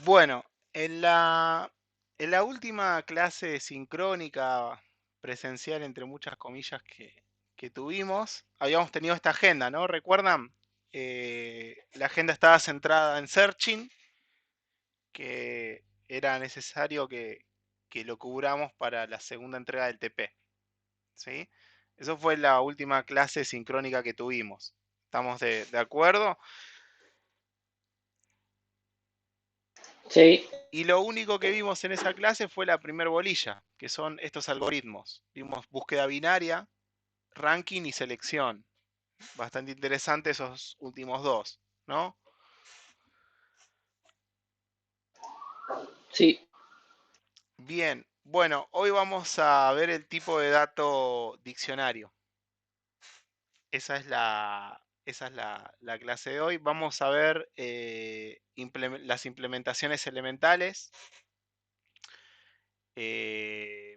Bueno, en la última clase sincrónica presencial, entre muchas comillas, que tuvimos, habíamos tenido esta agenda, ¿no? ¿Recuerdan? La agenda estaba centrada en searching, que era necesario que lo cubramos para la segunda entrega del TP, ¿sí? Eso fue la última clase sincrónica que tuvimos. ¿Estamos de acuerdo? Sí, Y lo único que vimos en esa clase fue la primer bolilla, que son estos algoritmos. Vimos búsqueda binaria, ranking y selección. Bastante interesante esos últimos dos, ¿no? sí. Bien, bueno, hoy vamos a ver el tipo de dato diccionario. Esa es la clase de hoy. Vamos a ver las implementaciones elementales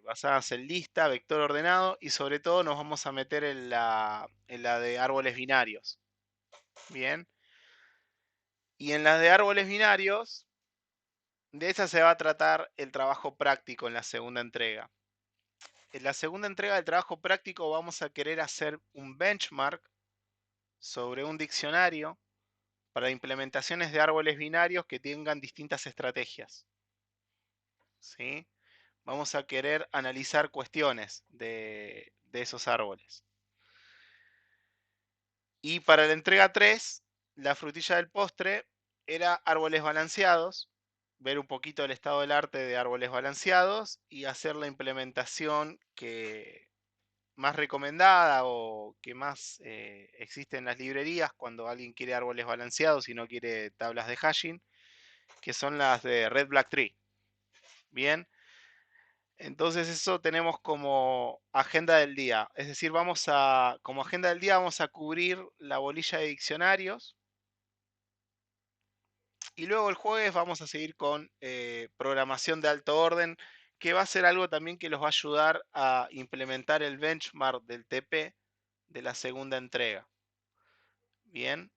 basadas en lista, vector ordenado y sobre todo nos vamos a meter en la de árboles binarios. Bien. Y en las de árboles binarios, de esa se va a tratar el trabajo práctico en la segunda entrega. En la segunda entrega del trabajo práctico vamos a querer hacer un benchmark sobre un diccionario para implementaciones de árboles binarios que tengan distintas estrategias. ¿Sí? Vamos a querer analizar cuestiones de esos árboles. Y para la entrega 3, la frutilla del postre era árboles balanceados, ver un poquito el estado del arte de árboles balanceados y hacer la implementación que más recomendada o que más existe en las librerías cuando alguien quiere árboles balanceados y no quiere tablas de hashing, que son las de Red Black Tree. Bien, entonces eso tenemos como agenda del día. Es decir, como agenda del día vamos a cubrir la bolilla de diccionarios. Y luego el jueves vamos a seguir con programación de alto orden, que va a ser algo también que los va a ayudar a implementar el benchmark del TP de la segunda entrega. Bien,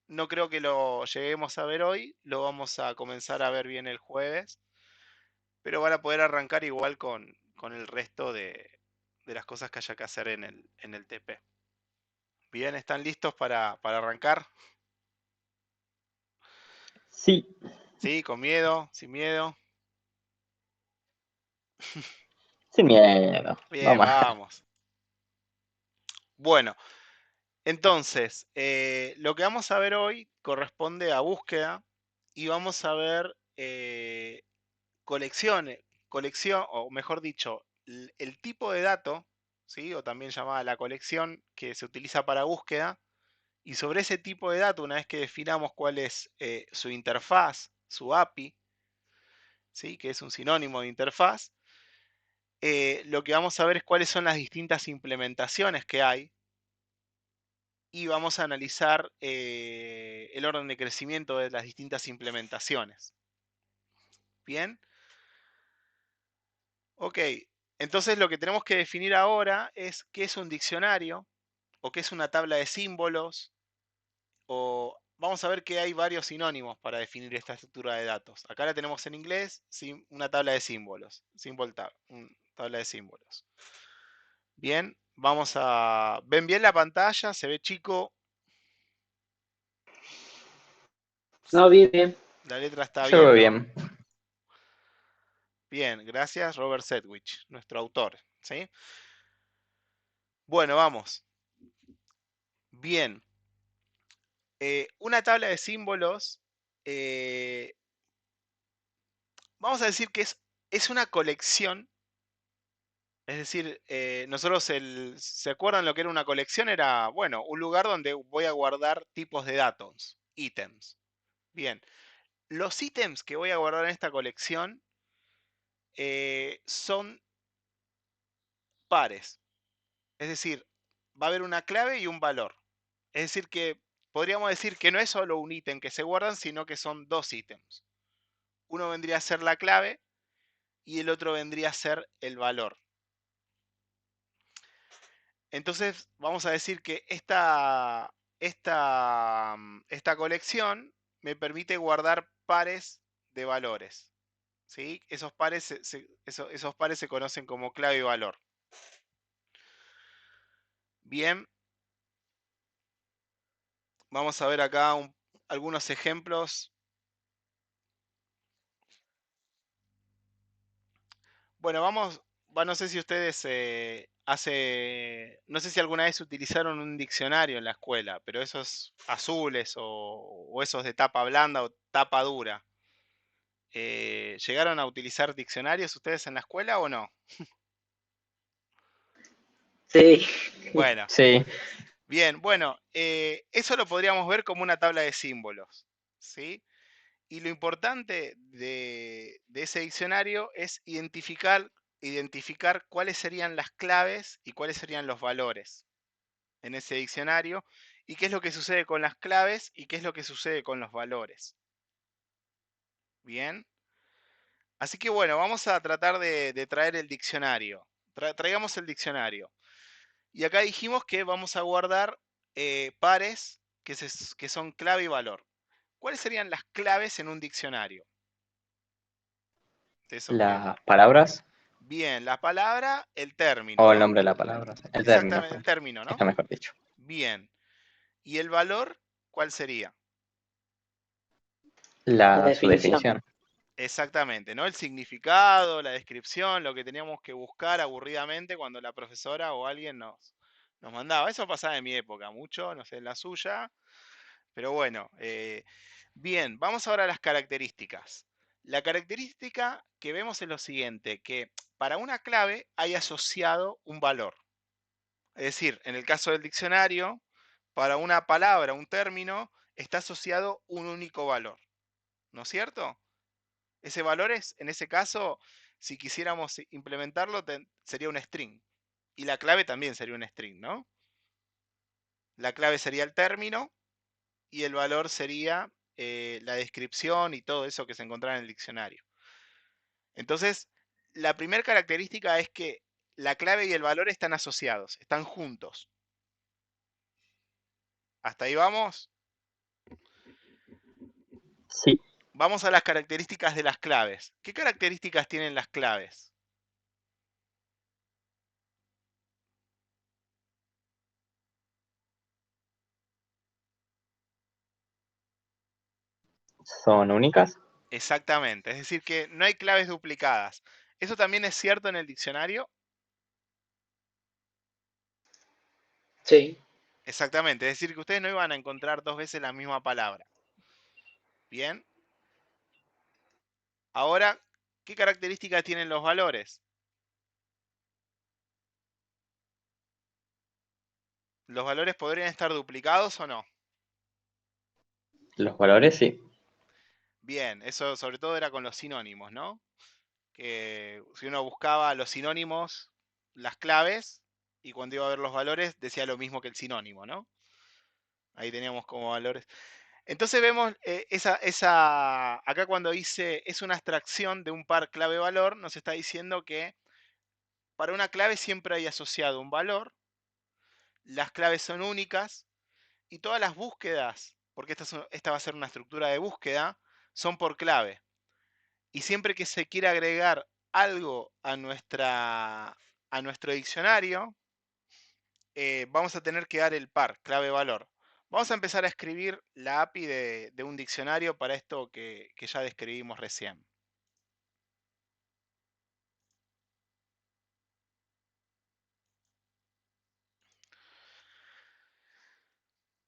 no creo que lo lleguemos a ver hoy, lo vamos a comenzar a ver bien el jueves, pero van a poder arrancar igual con el resto de las cosas que haya que hacer en el TP. Bien, ¿están listos para arrancar? Sí, ¿Sí? ¿Con miedo? ¿Sin miedo? sin miedo. Bien, Vamos. vamos. Bueno, entonces, lo que vamos a ver hoy corresponde a búsqueda y vamos a ver colecciones, colección, o mejor dicho, el tipo de dato, ¿sí? O también llamada la colección que se utiliza para búsqueda. Y sobre ese tipo de dato, una vez que definamos cuál es su interfaz, su API, ¿sí? Que es un sinónimo de interfaz, lo que vamos a ver es cuáles son las distintas implementaciones que hay y vamos a analizar el orden de crecimiento de las distintas implementaciones. Bien, ok. Entonces lo que tenemos que definir ahora es qué es un diccionario o qué es una tabla de símbolos o vamos a ver que hay varios sinónimos para definir esta estructura de datos. Acá la tenemos en inglés, una tabla de símbolos, symbol tab, tabla de símbolos. Bien, ¿ven bien la pantalla? ¿Se ve chico? No, bien, bien. ¿La letra está Yo lo veo bien? ¿No? bien. Bien, gracias Robert Sedgwick, nuestro autor. ¿Sí? Bueno, vamos. Bien, una tabla de símbolos, eh, vamos a decir que es una colección. Es decir, nosotros, ¿se acuerdan lo que era una colección? Era, bueno, un lugar donde voy a guardar tipos de datos, ítems. Bien, los ítems que voy a guardar en esta colección son pares. Es decir, va a haber una clave y un valor. Es decir, que podríamos decir que no es solo un ítem que se guardan, sino que son dos ítems. Uno vendría a ser la clave y el otro vendría a ser el valor. Entonces, vamos a decir que esta colección me permite guardar pares de valores. ¿Sí? Esos pares esos pares se conocen como clave y valor. Bien, vamos a ver acá algunos ejemplos. Bueno, no sé si ustedes no sé si alguna vez utilizaron un diccionario en la escuela, pero esos azules o esos de tapa blanda o tapa dura, ¿llegaron a utilizar diccionarios ustedes en la escuela o no? Sí, Bueno, sí, bien, bueno, eso lo podríamos ver como una tabla de símbolos, ¿sí? Y lo importante de ese diccionario es identificar cuáles serían las claves y cuáles serían los valores en ese diccionario y qué es lo que sucede con las claves y qué es lo que sucede con los valores. Bien, así que bueno, vamos a tratar de traer el diccionario. Traigamos el diccionario. Y acá dijimos que vamos a guardar pares que son clave y valor. ¿Cuáles serían las claves en un diccionario? De eso que, las palabras bien, la palabra, el término, o el ¿no? nombre de la palabra, el término, Exactamente, el término, ¿no? está mejor dicho. Bien. ¿Y el valor cuál sería? La, La su definición. definición. Exactamente, ¿no? El significado, la descripción, lo que teníamos que buscar aburridamente cuando la profesora o alguien nos mandaba. Eso pasaba en mi época, mucho, no sé, en la suya. Pero bueno, bien, vamos ahora a las características. La característica que vemos es lo siguiente, que para una clave hay asociado un valor. Es decir, en el caso del diccionario, para una palabra, un término, está asociado un único valor, ¿no es cierto? Ese valor es, en ese caso, si quisiéramos implementarlo, sería un string. Y la clave también sería un string, ¿no? La clave sería el término y el valor sería la descripción y todo eso que se encontraba en el diccionario. Entonces, la primera característica es que la clave y el valor están asociados, están juntos. ¿Hasta ahí vamos? Sí, Vamos a las características de las claves. ¿Qué características tienen las claves? son únicas. Exactamente, es decir, que no hay claves duplicadas. ¿Eso también es cierto en el diccionario? Sí. Exactamente, es decir, que ustedes no iban a encontrar dos veces la misma palabra. Bien, ahora, ¿qué características tienen los valores? ¿Los valores podrían estar duplicados o no? Los valores, sí. Bien, eso sobre todo era con los sinónimos, ¿no? Que si uno buscaba los sinónimos, las claves, y cuando iba a ver los valores decía lo mismo que el sinónimo, ¿no? Ahí teníamos como valores. Entonces vemos acá cuando dice es una abstracción de un par clave-valor, nos está diciendo que para una clave siempre hay asociado un valor, las claves son únicas y todas las búsquedas, porque esta va a ser una estructura de búsqueda, son por clave. Y siempre que se quiera agregar algo a nuestro diccionario, vamos a tener que dar el par, clave-valor. Vamos a empezar a escribir la API de un diccionario para esto que ya describimos recién.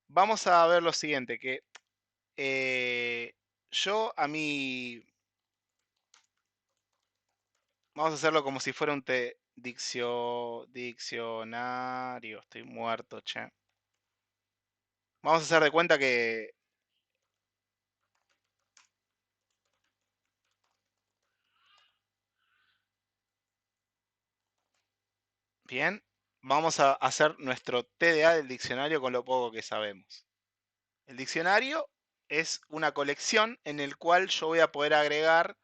Vamos a ver lo siguiente, que yo a mí, vamos a hacerlo como si fuera un diccionario, estoy muerto, che. Vamos a hacer de cuenta que, bien, vamos a hacer nuestro TDA del diccionario con lo poco que sabemos. El diccionario es una colección en el cual yo voy a poder agregar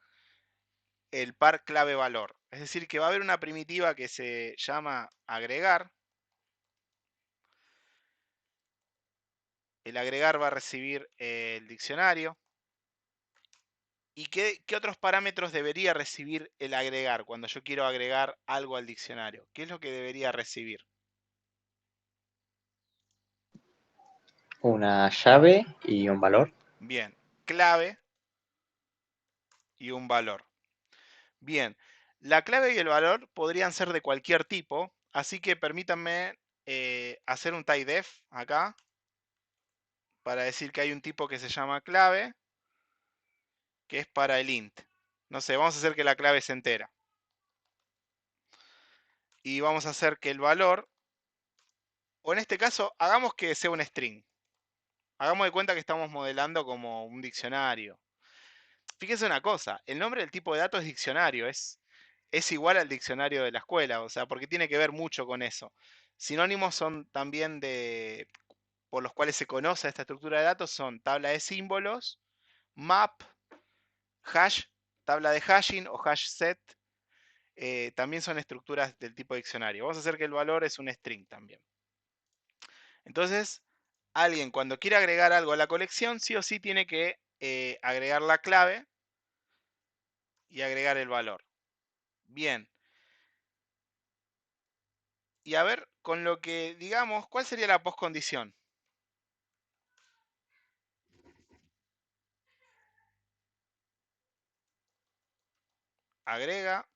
el par clave valor. Es decir, que va a haber una primitiva que se llama agregar. El agregar va a recibir el diccionario. ¿Y qué otros parámetros debería recibir el agregar cuando yo quiero agregar algo al diccionario? ¿Qué es lo que debería recibir? Una llave y un valor. Bien, clave y un valor. Bien, la clave y el valor podrían ser de cualquier tipo, así que permítanme hacer un typedef acá para decir que hay un tipo que se llama clave, que es para el int. No sé, vamos a hacer que la clave se entera. Y vamos a hacer que el valor, o en este caso, hagamos que sea un string. Hagamos de cuenta que estamos modelando como un diccionario. Fíjense una cosa, el nombre del tipo de datos es diccionario, es igual al diccionario de la escuela, o sea, porque tiene que ver mucho con eso. Sinónimos son también por los cuales se conoce esta estructura de datos, son tabla de símbolos, map, hash, tabla de hashing o hash set, también son estructuras del tipo diccionario. Vamos a hacer que el valor es un string también. Entonces, alguien cuando quiere agregar algo a la colección, sí o sí tiene que agregar la clave y agregar el valor. Bien. Y a ver, con lo que digamos, ¿cuál sería la postcondición? Agrega,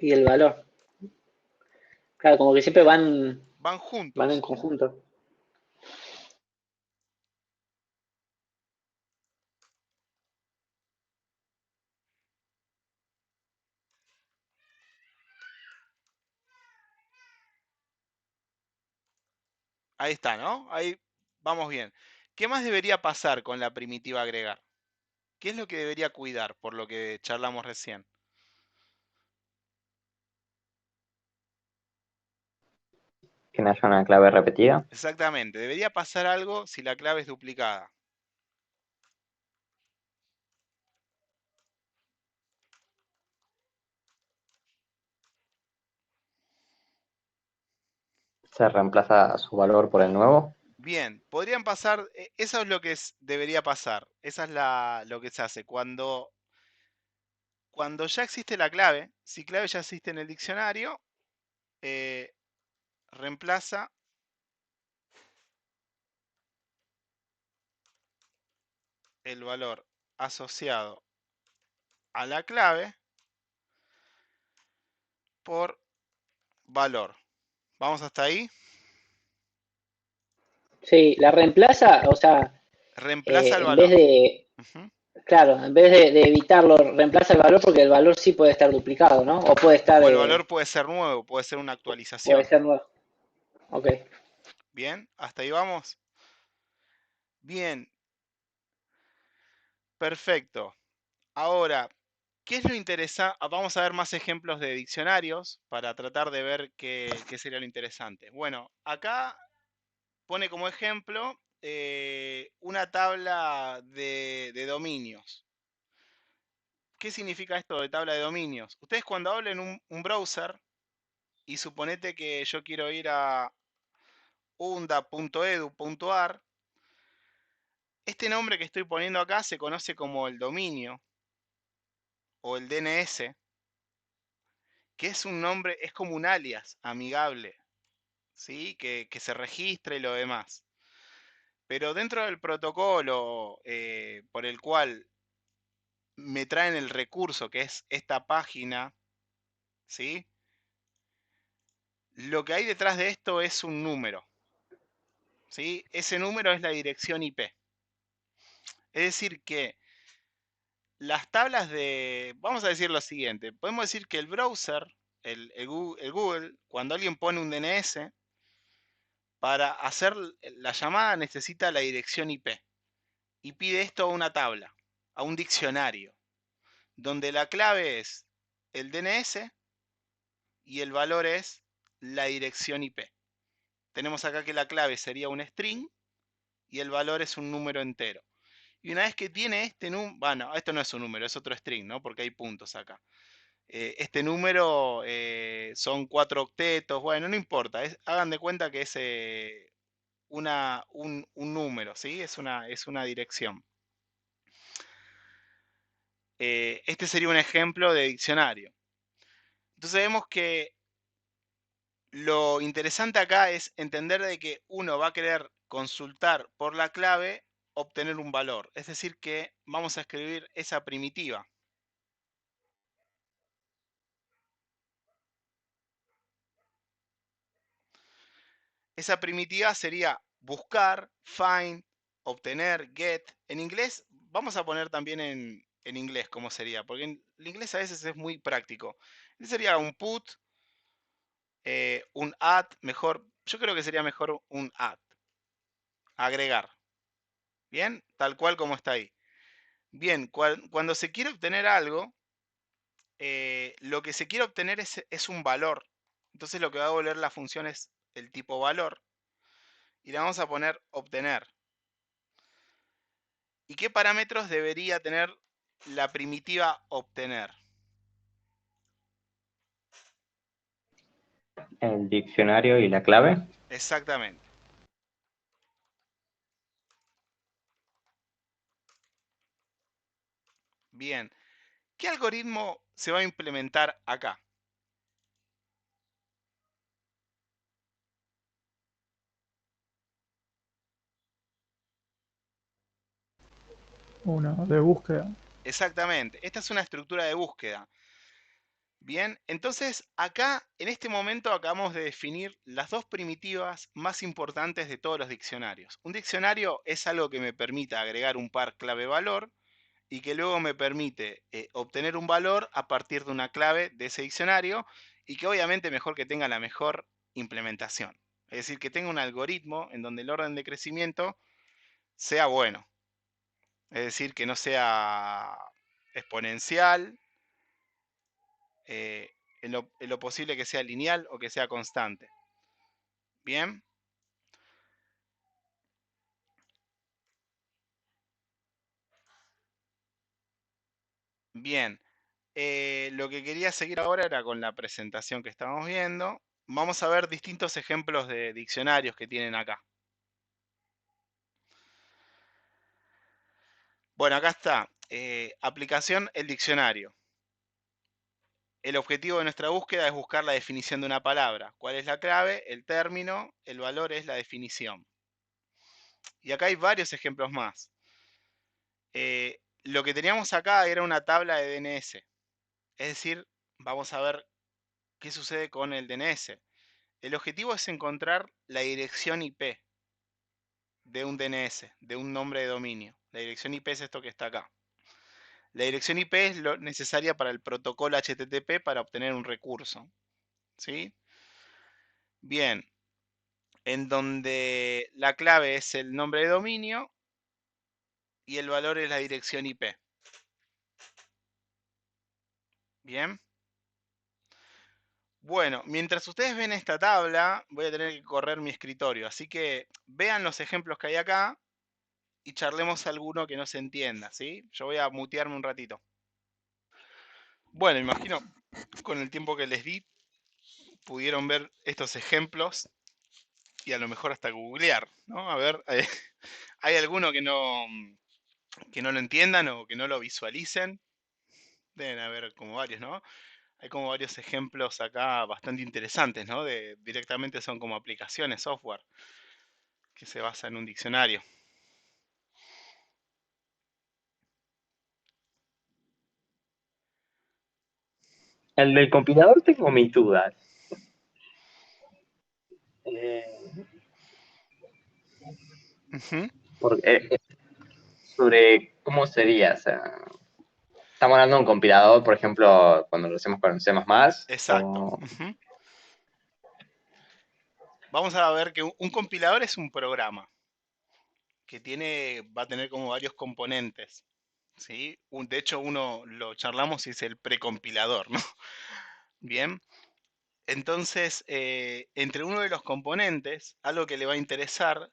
Y el valor. Claro, como que siempre van van en juntos. conjunto. Ahí está, ¿no? Ahí vamos bien. ¿Qué más debería pasar con la primitiva agregar? ¿Qué es lo que debería cuidar por lo que charlamos recién? Que no haya una clave repetida. Exactamente, debería pasar algo si la clave es duplicada. Se reemplaza su valor por el nuevo. Bien, podrían pasar, eso es lo que debería pasar. Esa es lo que se hace. Cuando ya existe la clave, si clave ya existe en el diccionario, eh, reemplaza el valor asociado a la clave por valor. ¿Vamos hasta ahí? Sí, la reemplaza, o sea, Reemplaza el en vez valor. de, Ujú. claro, en vez de evitarlo, reemplaza el valor porque el valor sí puede estar duplicado, ¿no? O puede estar, O el valor puede ser nuevo, puede ser una puede actualización. ser nuevo. Ok. Bien, hasta ahí vamos. Bien, perfecto. Ahora, ¿qué es lo interesante? Vamos a ver más ejemplos de diccionarios para tratar de ver qué sería lo interesante. Bueno, acá pone como ejemplo una tabla de dominios. ¿Qué significa esto de tabla de dominios? Ustedes cuando hablen un browser y suponete que yo quiero ir a unda.edu.ar, este nombre que estoy poniendo acá se conoce como el dominio o el DNS, que es un nombre, es como un alias amigable, ¿sí? Que se registra y lo demás. Pero dentro del protocolo por el cual me traen el recurso, que es esta página, ¿sí? Lo que hay detrás de esto es un número, ¿sí? Ese número es la dirección IP. Es decir que las tablas vamos a decir lo siguiente, podemos decir que el browser, el Google, cuando alguien pone un DNS, para hacer la llamada necesita la dirección IP y pide esto a una tabla, a un diccionario, donde la clave es el DNS y el valor es la dirección IP. Tenemos acá que la clave sería un string y el valor es un número entero. Y una vez que tiene este número, bueno, esto no es un número, es otro string, ¿no? Porque hay puntos acá. este número son 4 octetos, bueno, no importa, hagan de cuenta que es un número, ¿sí? Es una dirección. Este sería un ejemplo de diccionario. Entonces vemos que lo interesante acá es entender de que uno va a querer consultar por la clave, obtener un valor. Es decir que vamos a escribir esa primitiva. Esa primitiva sería buscar, find, obtener, get. En inglés, vamos a poner también en inglés cómo sería, porque en el inglés a veces es muy práctico. Este sería un put, un add, mejor, yo creo que sería mejor un add, agregar. Bien, tal cual como está ahí. Bien, cuando se quiere obtener algo, lo que se quiere obtener es un valor. Entonces lo que va a volver la función es el tipo valor. Y le vamos a poner obtener. ¿Y qué parámetros debería tener la primitiva obtener? El diccionario y la clave. Exactamente. Bien. ¿Qué algoritmo se va a implementar acá? Una de búsqueda. Exactamente. Esta es una estructura de búsqueda. Bien, entonces acá en este momento acabamos de definir las dos primitivas más importantes de todos los diccionarios. Un diccionario es algo que me permite agregar un par clave-valor y que luego me permite obtener un valor a partir de una clave de ese diccionario y que obviamente mejor que tenga la mejor implementación. Es decir, que tenga un algoritmo en donde el orden de crecimiento sea bueno. Es decir, que no sea exponencial, eh, en lo posible que sea lineal o que sea constante. Bien. Bien. Lo que quería seguir ahora era con la presentación que estábamos viendo. Vamos a ver distintos ejemplos de diccionarios que tienen acá. Bueno, acá está. Aplicación el diccionario. El objetivo de nuestra búsqueda es buscar la definición de una palabra. ¿Cuál es la clave? El término. El valor es la definición. Y acá hay varios ejemplos más. Lo que teníamos acá era una tabla de DNS. Es decir, vamos a ver qué sucede con el DNS. El objetivo es encontrar la dirección IP de un DNS, de un nombre de dominio. La dirección IP es esto que está acá. La dirección IP es lo necesaria para el protocolo HTTP para obtener un recurso. ¿Sí? Bien, en donde la clave es el nombre de dominio y el valor es la dirección IP. Bien. Bueno, mientras ustedes ven esta tabla, voy a tener que correr mi escritorio. Así que vean los ejemplos que hay acá y charlemos alguno que no se entienda, ¿sí? Yo voy a mutearme un ratito. Bueno, imagino con el tiempo que les di, pudieron ver estos ejemplos y a lo mejor hasta googlear, ¿no? A ver, ¿hay alguno que no lo entiendan o que no lo visualicen? Deben haber como varios, ¿no? Hay como varios ejemplos acá bastante interesantes, ¿no? Directamente son como aplicaciones, software, que se basa en un diccionario. El del compilador tengo mis dudas. Ujú. Sobre cómo sería, o sea, estamos hablando de un compilador, por ejemplo, cuando lo hacemos con C++, Exacto. o Ujú. Vamos a ver que un compilador es un programa que va a tener como varios componentes. ¿Sí? De hecho, uno lo charlamos y es el precompilador, ¿no? Bien. Entonces, entre uno de los componentes, algo que le va a interesar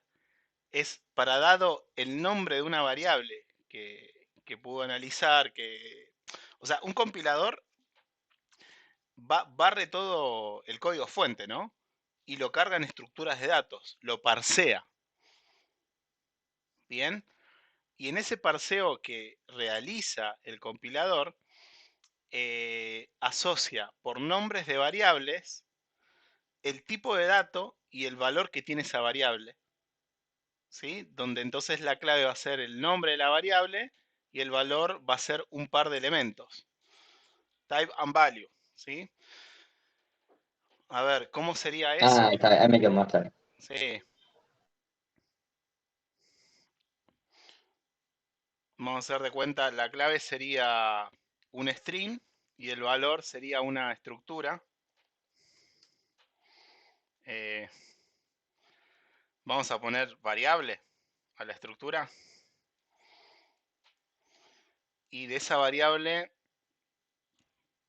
es para dado el nombre de una variable que pudo analizar, o sea, un compilador barre todo el código fuente, ¿no? Y lo carga en estructuras de datos, lo parsea. Bien. Y en ese parseo que realiza el compilador, asocia por nombres de variables el tipo de dato y el valor que tiene esa variable. ¿Sí? Donde entonces la clave va a ser el nombre de la variable y el valor va a ser un par de elementos. Type and value. ¿Sí? A ver, ¿cómo sería Ah, eso? ahí me quedó más claro. Sí. Vamos a hacer de cuenta, la clave sería un string y el valor sería una estructura. Eh, vamos a poner variable a la estructura. Y de esa variable,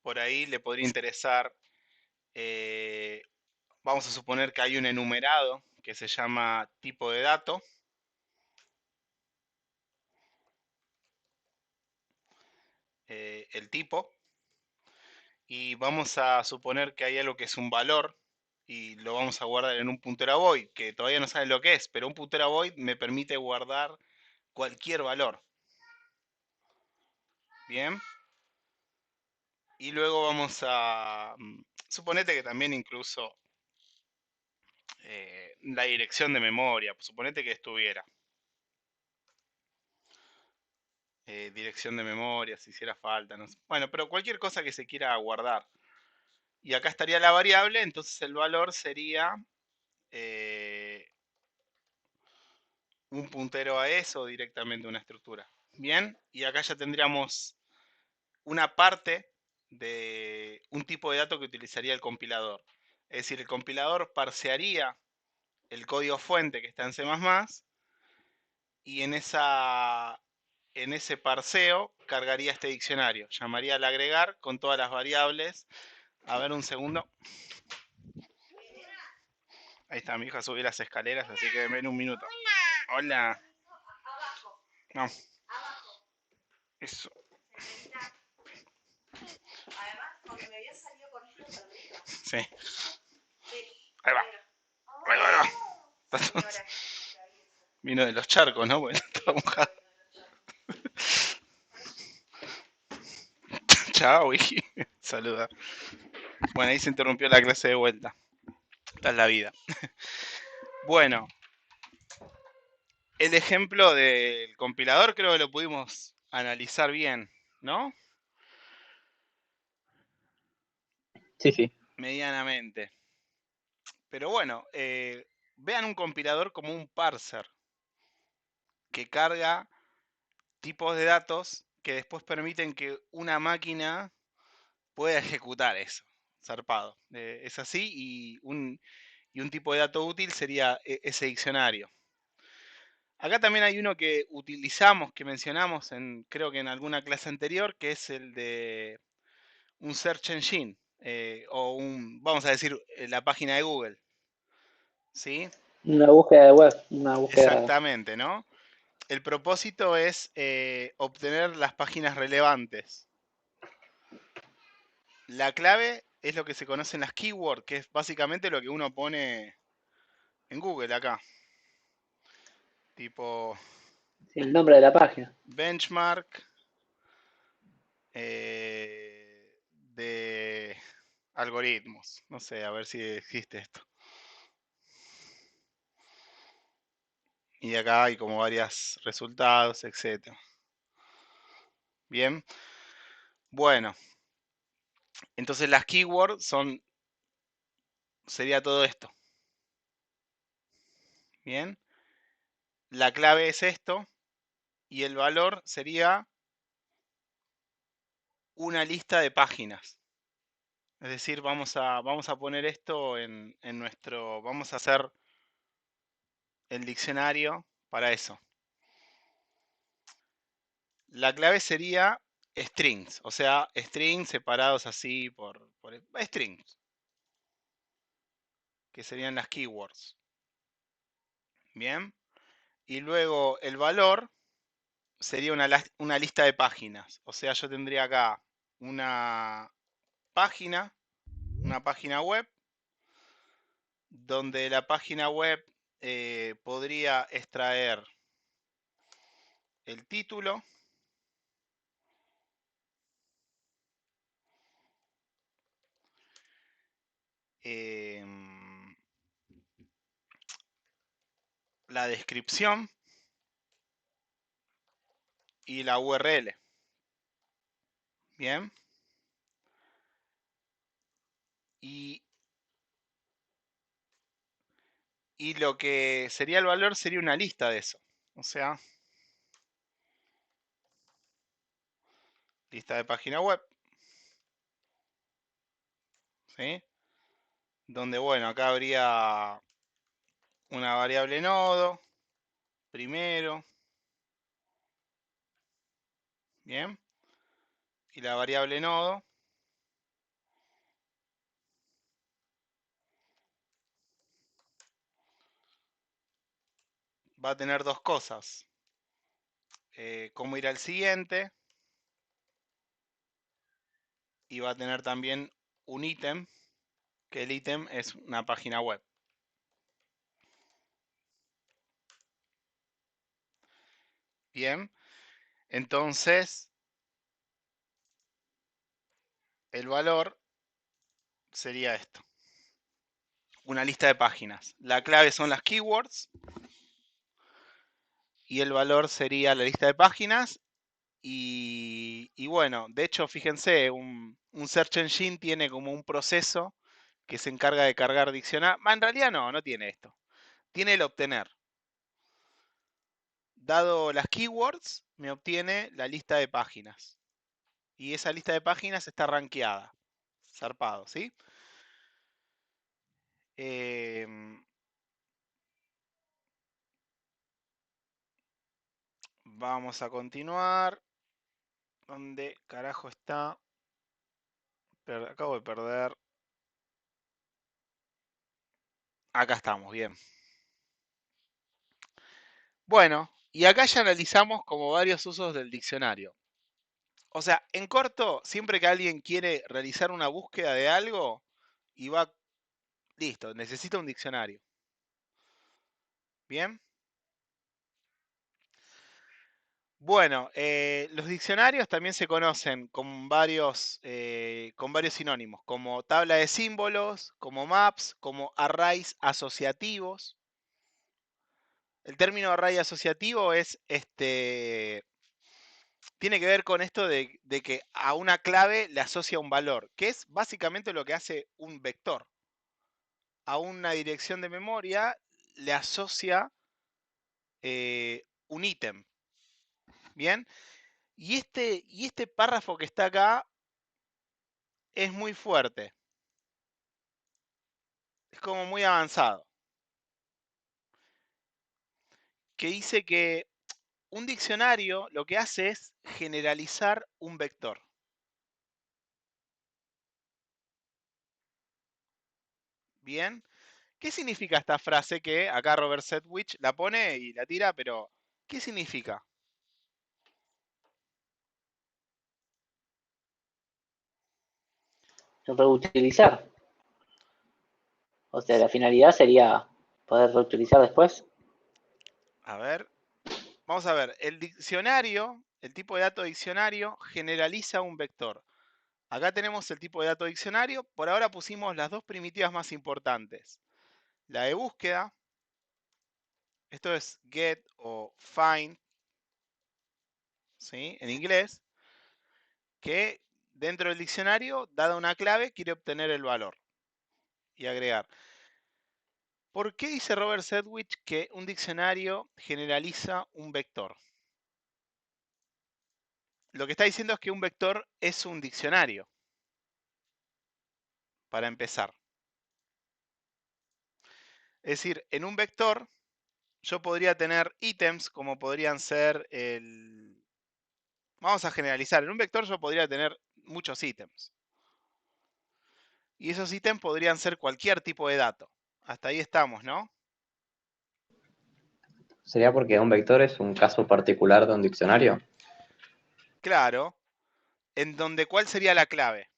por ahí le podría interesar, eh, vamos a suponer que hay un enumerado que se llama tipo de dato. El tipo. Y vamos a suponer que hay algo que es un valor y lo vamos a guardar en un puntero a void, que todavía no saben lo que es, pero un puntero a void me permite guardar cualquier valor. Bien. Y luego vamos a... Suponete que también incluso la dirección de memoria, suponete que estuviera. Dirección de memoria, si hiciera falta. No sé. Bueno, pero cualquier cosa que se quiera guardar. Y acá estaría la variable, entonces el valor sería un puntero a eso o directamente una estructura. Bien, y acá ya tendríamos una parte de un tipo de dato que utilizaría el compilador. Es decir, el compilador parsearía el código fuente que está en C++ y en ese parseo cargaría este diccionario. Llamaría al agregar con todas las variables. A ver un segundo. Ahí está, mi hija subió las escaleras, así que ven un minuto. Hola. No. Eso. Sí. Ahí va. Ahí va, ahí va. Vino de los charcos, ¿no? Bueno, estaba mojado. Chao, y saluda. Bueno, ahí se interrumpió la clase de vuelta. Esta es la vida. Bueno, el ejemplo del compilador creo que lo pudimos analizar bien, ¿no? Sí, sí. Medianamente. Pero bueno, vean un compilador como un parser que carga tipos de datos que después permiten que una máquina pueda ejecutar eso. Zarpado. Es así y un tipo de dato útil sería ese diccionario. Acá también hay uno que utilizamos, que mencionamos creo que en alguna clase anterior, que es el de un search engine, vamos a decir, la página de Google. ¿Sí? Una búsqueda de web, una búsqueda. Exactamente, ¿no? El propósito es obtener las páginas relevantes. La clave es lo que se conocen las keywords, que es básicamente lo que uno pone en Google acá. Tipo Sí, el nombre de la página. benchmark de algoritmos. No sé, a ver si existe esto. Y acá hay como varios resultados, etc. Bien. Bueno, entonces las keywords sería todo esto. Bien. La clave es esto y el valor sería una lista de páginas. Es decir, vamos a poner esto en nuestro, vamos a hacer el diccionario para eso. La clave sería strings, o sea, strings separados así por strings, que serían las keywords. Bien. Y luego el valor sería una lista de páginas. O sea, yo tendría acá una página una página web, donde la página web podría extraer el título, la descripción y la URL. Bien. Y lo que sería el valor sería una lista de eso. O sea, lista de página web. ¿Sí? Donde, bueno, acá habría una variable nodo, primero. Bien. Y la variable nodo va a tener dos cosas. Cómo ir al siguiente. Y va a tener también un ítem, que el ítem es una página web. Bien. Entonces, el valor sería esto. Una lista de páginas. La clave son las keywords. Y el valor sería la lista de páginas. Y bueno, de hecho, fíjense, un search engine tiene como un proceso que se encarga de cargar diccionario. En realidad no tiene esto. Tiene el obtener. Dado las keywords, me obtiene la lista de páginas. Y esa lista de páginas está rankeada. Zarpado, ¿sí? Vamos a continuar. ¿Dónde carajo está? Acabo de perder. Acá estamos, bien. Bueno, y acá ya analizamos como varios usos del diccionario. O sea, en corto, siempre que alguien quiere realizar una búsqueda de algo y va, listo, necesita un diccionario. ¿Bien? Bueno, los diccionarios también se conocen con varios sinónimos, como tabla de símbolos, como maps, como arrays asociativos. El término array asociativo es tiene que ver con esto de que a una clave le asocia un valor, que es básicamente lo que hace un vector. A una dirección de memoria le asocia un ítem. Bien, y este párrafo que está acá es muy fuerte, es como muy avanzado, que dice que un diccionario lo que hace es generalizar un vector. Bien, ¿qué significa esta frase que acá Robert Sedgwick la pone y la tira, pero ¿qué significa? Reutilizar. O sea, la finalidad sería poder reutilizar después. A ver, vamos a ver, el diccionario, el tipo de dato diccionario generaliza un vector. Acá tenemos el tipo de dato diccionario, por ahora pusimos las dos primitivas más importantes. La de búsqueda, esto es get o find, ¿sí? En inglés, que dentro del diccionario, dada una clave, quiere obtener el valor y agregar. ¿Por qué dice Robert Sedgwick que un diccionario generaliza un vector? Lo que está diciendo es que un vector es un diccionario, para empezar. Es decir, en un vector yo podría tener ítems como podrían ser el... Vamos a generalizar, en un vector yo podría tener muchos ítems. Y esos ítems podrían ser cualquier tipo de dato. Hasta ahí estamos, ¿no? ¿Sería porque un vector es un caso particular de un diccionario? Claro. En donde, ¿cuál sería la clave?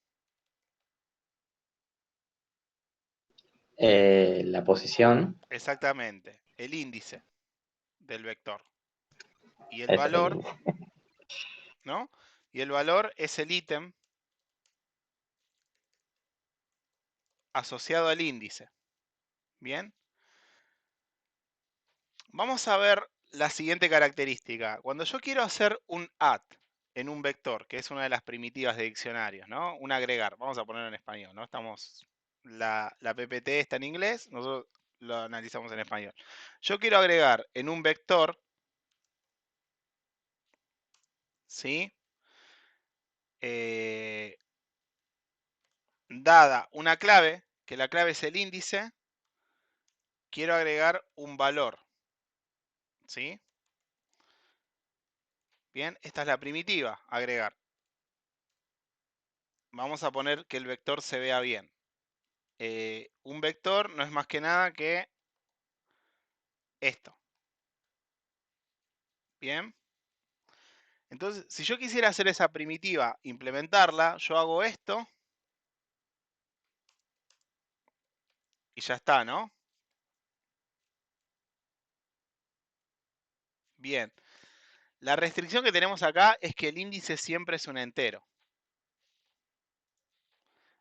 La posición Exactamente, el índice del vector. Y el es valor, ¿no? Y el valor es el ítem asociado al índice. Bien. Vamos a ver la siguiente característica. Cuando yo quiero hacer un add en un vector, que es una de las primitivas de diccionarios, ¿no? Un agregar, vamos a ponerlo en español, ¿no? La PPT está en inglés, nosotros lo analizamos en español. Yo quiero agregar en un vector, ¿sí? Dada una clave, que la clave es el índice, quiero agregar un valor, ¿sí? Bien, esta es la primitiva, agregar. Vamos a poner que el vector se vea bien. Un vector no es más que nada que esto. Bien. Entonces, si yo quisiera hacer esa primitiva, implementarla, yo hago esto y ya está, ¿no? Bien. La restricción que tenemos acá es que el índice siempre es un entero.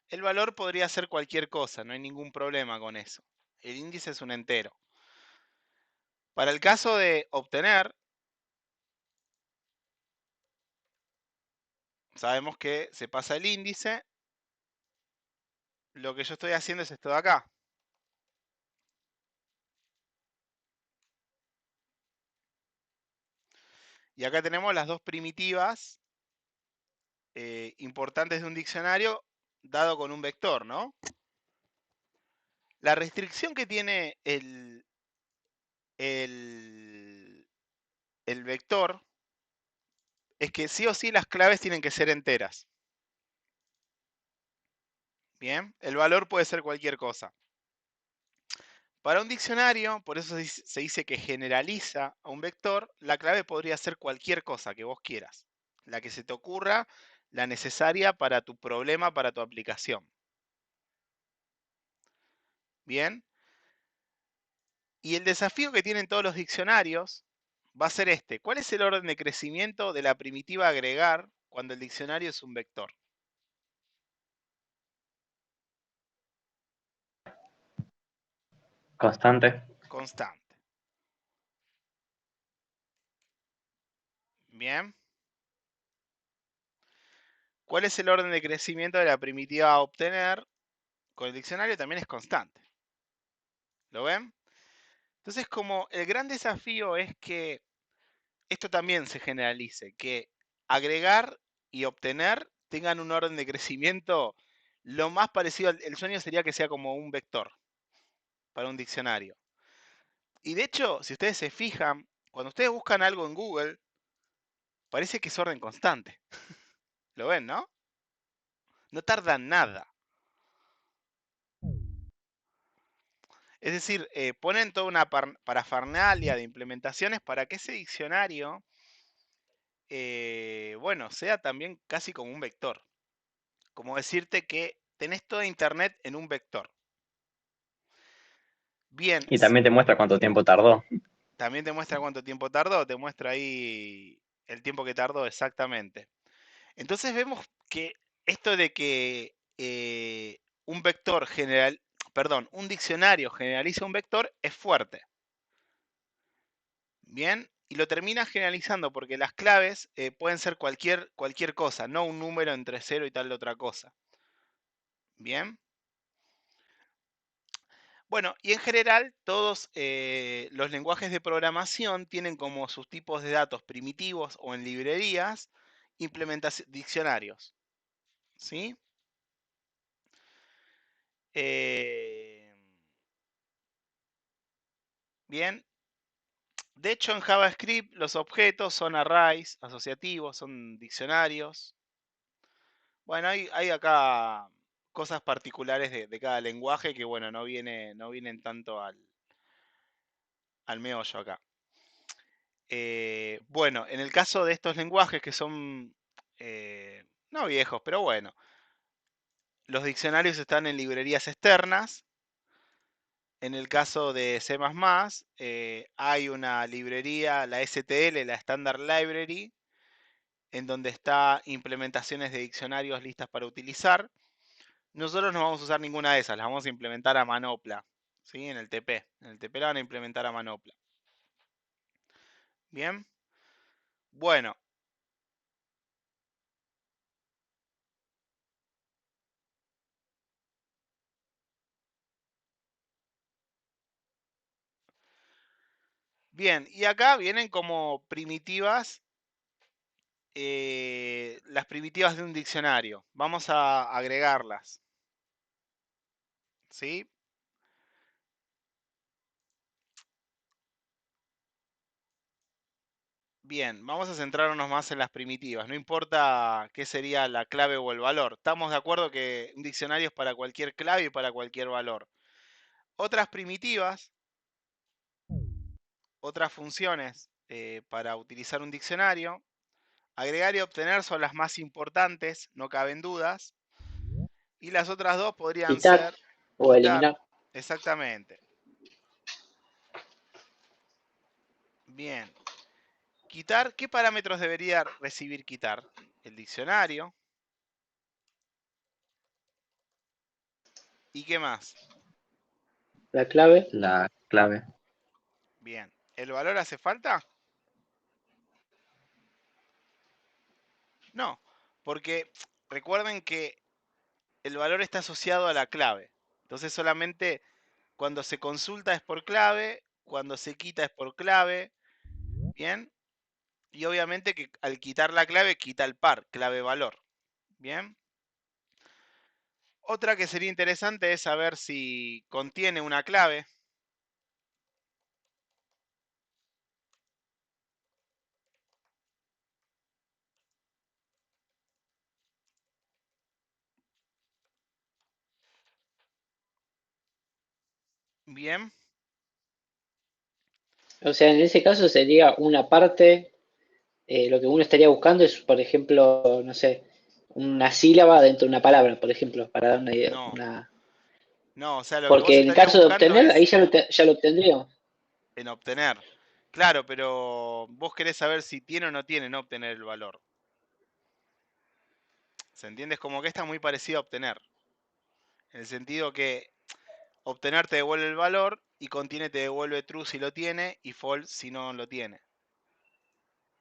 El valor podría ser cualquier cosa, no hay ningún problema con eso. El índice es un entero. Para el caso de obtener, sabemos que se pasa el índice. Lo que yo estoy haciendo es esto de acá. Y acá tenemos las dos primitivas importantes de un diccionario dado con un vector, ¿no? La restricción que tiene el, el vector es que sí o sí las claves tienen que ser enteras. Bien, el valor puede ser cualquier cosa. Para un diccionario, por eso se dice que generaliza a un vector, la clave podría ser cualquier cosa que vos quieras, la que se te ocurra, la necesaria para tu problema, para tu aplicación. Bien, y el desafío que tienen todos los diccionarios va a ser este. ¿Cuál es el orden de crecimiento de la primitiva agregar cuando el diccionario es un vector? constante. Constante. Bien. ¿Cuál es el orden de crecimiento de la primitiva a obtener? Con el diccionario también es constante. ¿Lo ven? Entonces, como el gran desafío es que esto también se generalice, que agregar y obtener tengan un orden de crecimiento lo más parecido el sueño sería que sea como un vector para un diccionario. Y de hecho, si ustedes se fijan, cuando ustedes buscan algo en Google, parece que es orden constante. ¿Lo ven, no? No tarda nada. Es decir, ponen toda una parafernalia de implementaciones para que ese diccionario, bueno, sea también casi como un vector. Como decirte que tenés toda Internet en un vector. Bien, Y también te muestra cuánto tiempo tardó. también te muestra cuánto tiempo tardó, te muestra ahí el tiempo que tardó exactamente. Entonces vemos que esto de que un vector general, perdón, un diccionario generaliza un vector es fuerte. Bien, y lo termina generalizando porque las claves pueden ser cualquier cosa, no un número entre cero y tal otra cosa. Bien. Bueno, y en general todos los lenguajes de programación tienen como sus tipos de datos primitivos o en librerías diccionarios. ¿Sí? Eh, bien, de hecho en JavaScript los objetos son arrays asociativos, son diccionarios. Bueno, hay acá cosas particulares de cada lenguaje que bueno, no vienen tanto al meollo acá. Bueno, en el caso de estos lenguajes que son no viejos, pero bueno, los diccionarios están en librerías externas En el caso de C++, hay una librería, la STL, la Standard Library, en donde está implementaciones de diccionarios listas para utilizar. Nosotros no vamos a usar ninguna de esas, las vamos a implementar a manopla, ¿sí? En el TP. En el TP la van a implementar a manopla. Bien. Bueno. Bien, y acá vienen como primitivas, las primitivas de un diccionario. Vamos a agregarlas, ¿sí? Bien, vamos a centrarnos más en las primitivas. No importa qué sería la clave o el valor. Estamos de acuerdo que un diccionario es para cualquier clave y para cualquier valor. Otras primitivas, otras funciones para utilizar un diccionario. Agregar y obtener son las más importantes, no caben dudas. Y las otras dos podrían Quitar ser o quitar, eliminar. exactamente. Bien. Quitar, ¿qué parámetros debería recibir quitar? El diccionario. ¿Y qué más? La clave. La clave. Bien. ¿El valor hace falta? No, porque recuerden que el valor está asociado a la clave. Entonces solamente cuando se consulta es por clave, cuando se quita es por clave. Bien. Y obviamente que al quitar la clave quita el par, clave valor. Bien. Otra que sería interesante es saber si contiene una clave. Bien. O sea, en ese caso sería una parte, lo que uno estaría buscando es, por ejemplo, no sé, una sílaba dentro de una palabra, por ejemplo, para dar una idea. No, no, o sea, lo que vos Porque en el estarías caso de buscando obtener, ahí es ya lo obtendríamos. en obtener. Claro, pero vos querés saber si tiene o no tiene no obtener el valor. ¿Se entiende? Es como que está muy parecido a obtener. En el sentido que obtener te devuelve el valor y contiene te devuelve true si lo tiene y false si no lo tiene.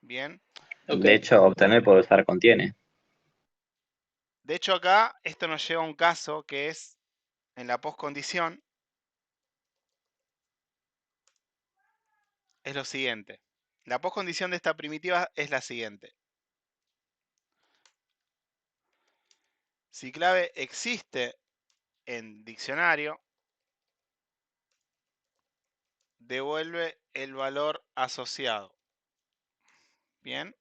Bien. Ok. De hecho, obtener puede usar contiene. De hecho acá esto nos lleva a un caso que es en la postcondición. Es lo siguiente. La postcondición de esta primitiva es la siguiente. Si clave existe en diccionario, devuelve el valor asociado. Bien.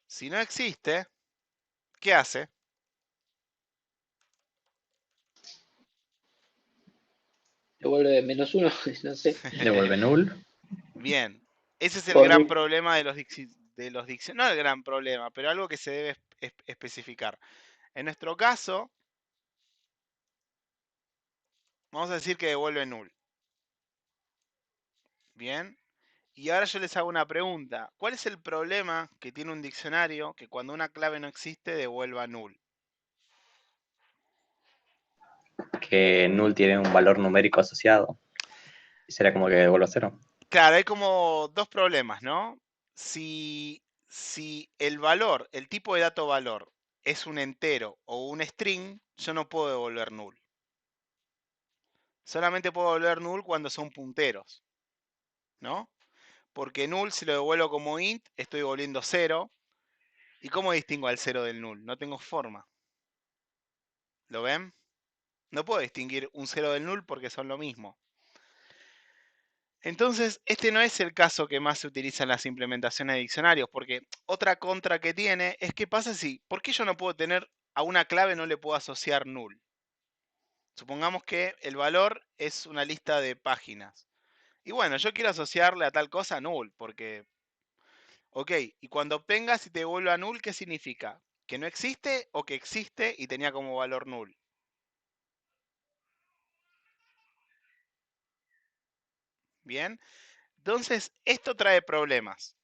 Si no existe, ¿qué hace? Devuelve -1, no sé. Devuelve null. Bien. Ese es el Por gran mí. problema de los diccionarios. No el gran problema, pero algo que se debe especificar. En nuestro caso, vamos a decir que devuelve null. Bien. Y ahora yo les hago una pregunta. ¿Cuál es el problema que tiene un diccionario que cuando una clave no existe devuelva null? Que null tiene un valor numérico asociado. Y será como que devuelve a cero. Claro, hay como dos problemas, ¿no? Si el valor, el tipo de dato valor es un entero o un string, yo no puedo devolver null. Solamente puedo devolver null cuando son punteros, ¿no? Porque null, si lo devuelvo como int, estoy devolviendo 0. ¿Y cómo distingo al 0 del null? No tengo forma. ¿Lo ven? No puedo distinguir un 0 del null porque son lo mismo. Entonces, este no es el caso que más se utiliza en las implementaciones de diccionarios, porque otra contra que tiene es qué pasa si, ¿por qué yo no puedo tener a una clave, no le puedo asociar null? Supongamos que el valor es una lista de páginas. Y bueno, yo quiero asociarle a tal cosa null, porque, ok, y cuando obtengas y te devuelva null, ¿qué significa? ¿Que no existe o que existe y tenía como valor null? Bien, entonces esto trae problemas.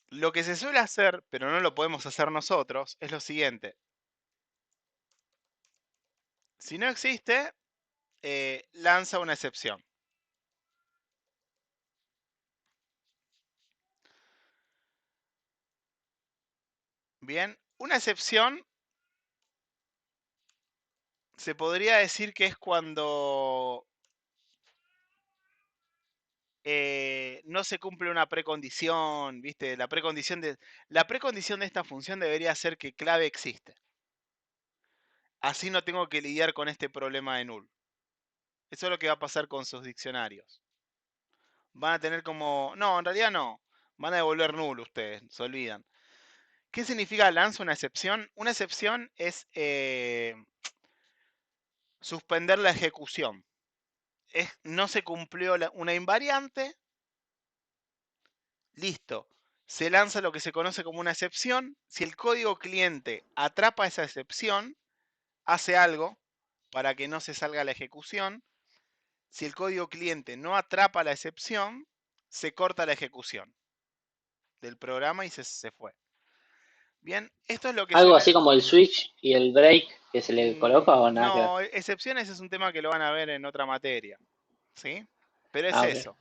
Lo que se suele hacer, pero no lo podemos hacer nosotros, es lo siguiente. Si no existe, lanza una excepción. Bien, una excepción se podría decir que es cuando no se cumple una precondición, ¿viste? La precondición de esta función debería ser que clave existe. Así no tengo que lidiar con este problema de null. Eso es lo que va a pasar con sus diccionarios. Van a tener como... No, en realidad no. Van a devolver null ustedes, se olvidan. ¿Qué significa lanza una excepción? Una excepción es suspender la ejecución. No se cumplió una invariante, listo. Se lanza lo que se conoce como una excepción. Si el código cliente atrapa esa excepción, hace algo para que no se salga la ejecución. Si el código cliente no atrapa la excepción, se corta la ejecución del programa y se fue. Bien, esto es lo que Algo suele... así como el switch y el break que se le coloca o nada que ver. No, excepciones es un tema que lo van a ver en otra materia. ¿Sí? Pero es Ah, ok. eso.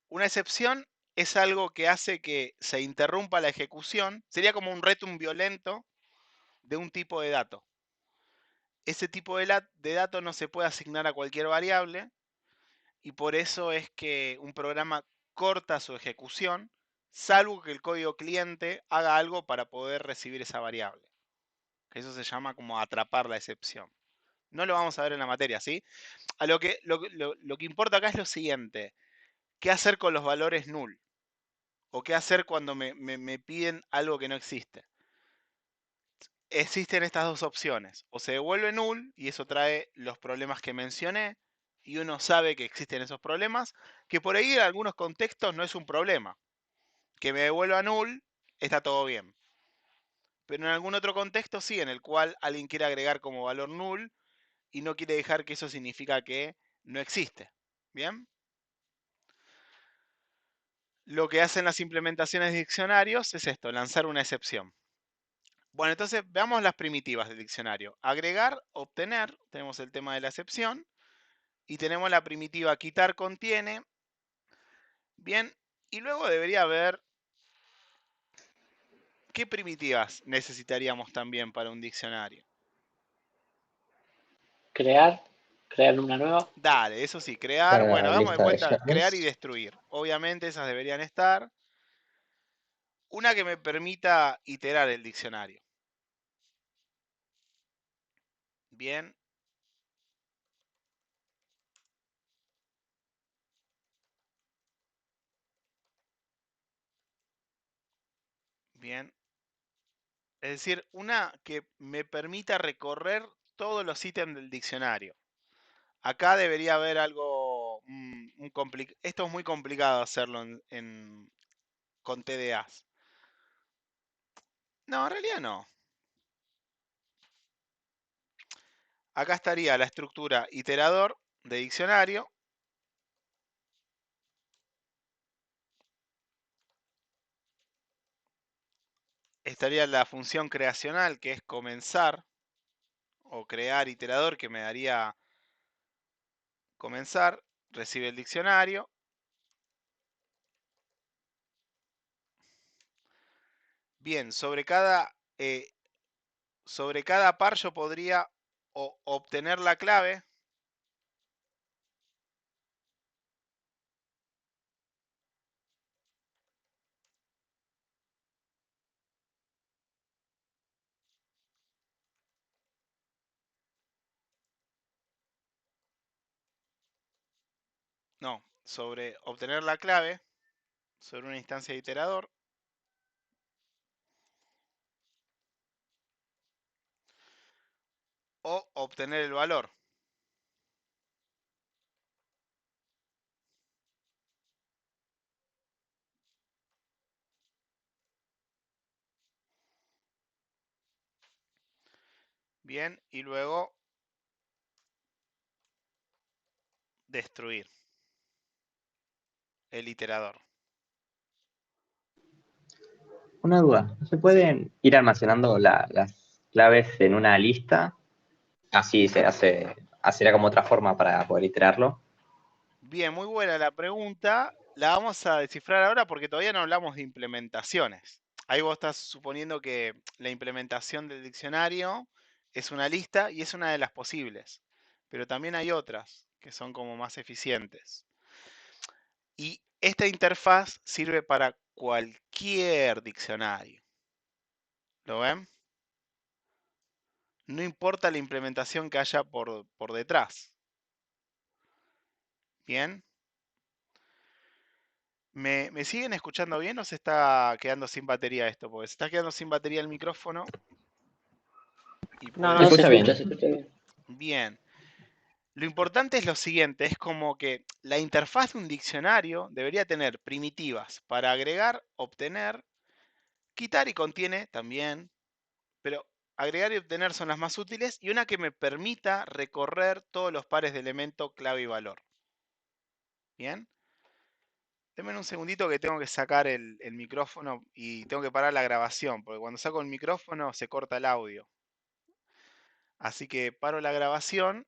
Una excepción es algo que hace que se interrumpa la ejecución. Sería como un return violento de un tipo de dato. Ese tipo de dato no se puede asignar a cualquier variable y por eso es que un programa corta su ejecución, salvo que el código cliente haga algo para poder recibir esa variable. Eso se llama como atrapar la excepción. No lo vamos a ver en la materia, ¿sí? A lo que importa acá es lo siguiente. ¿Qué hacer con los valores null? ¿O qué hacer cuando me piden algo que no existe? Existen estas dos opciones. O se devuelve null, y eso trae los problemas que mencioné, y uno sabe que existen esos problemas, que por ahí en algunos contextos no es un problema. Que me devuelva null, está todo bien. Pero en algún otro contexto sí, en el cual alguien quiere agregar como valor null y no quiere dejar que eso significa que no existe. ¿Bien? Lo que hacen las implementaciones de diccionarios es esto, lanzar una excepción. Bueno, entonces veamos las primitivas del diccionario. Agregar, obtener, tenemos el tema de la excepción, y tenemos la primitiva quitar contiene. Bien, y luego debería haber, ¿qué primitivas necesitaríamos también para un diccionario? Crear una nueva. Dale, eso sí, crear, bueno, Una damos de lista de vuelta, crear y llaves. destruir. Obviamente esas deberían estar. Una que me permita iterar el diccionario. Bien, bien. Es decir, una que me permita recorrer todos los ítems del diccionario. Acá debería haber algo, esto es muy complicado hacerlo con TDAs. No, en realidad no. Acá estaría la estructura iterador de diccionario. Estaría la función creacional, que es comenzar, o crear iterador, que me daría comenzar, recibe el diccionario. Bien, sobre cada par yo podría obtener la clave. No, sobre obtener la clave, sobre una instancia de iterador. O obtener el valor. Bien, y luego destruir el iterador. Una duda, ¿no se Sí. pueden ir almacenando las claves en una lista? Así se hace, sería como otra forma para poder iterarlo. Bien, muy buena la pregunta. La vamos a descifrar ahora porque todavía no hablamos de implementaciones. Ahí vos estás suponiendo que la implementación del diccionario es una lista y es una de las posibles. Pero también hay otras que son como más eficientes. Y esta interfaz sirve para cualquier diccionario. ¿Lo ven? No importa la implementación que haya por detrás. Bien. ¿Me siguen escuchando bien o se está quedando sin batería esto? Porque se está quedando sin batería el micrófono y No, puede no, se No, ser... escucha bien. se escucha bien. Bien. Lo importante es lo siguiente, es como que la interfaz de un diccionario debería tener primitivas para agregar, obtener, quitar y contiene también, pero agregar y obtener son las más útiles y una que me permita recorrer todos los pares de elemento, clave y valor. Bien. Denme un segundito que tengo que sacar el micrófono y tengo que parar la grabación, porque cuando saco el micrófono se corta el audio. Así que paro la grabación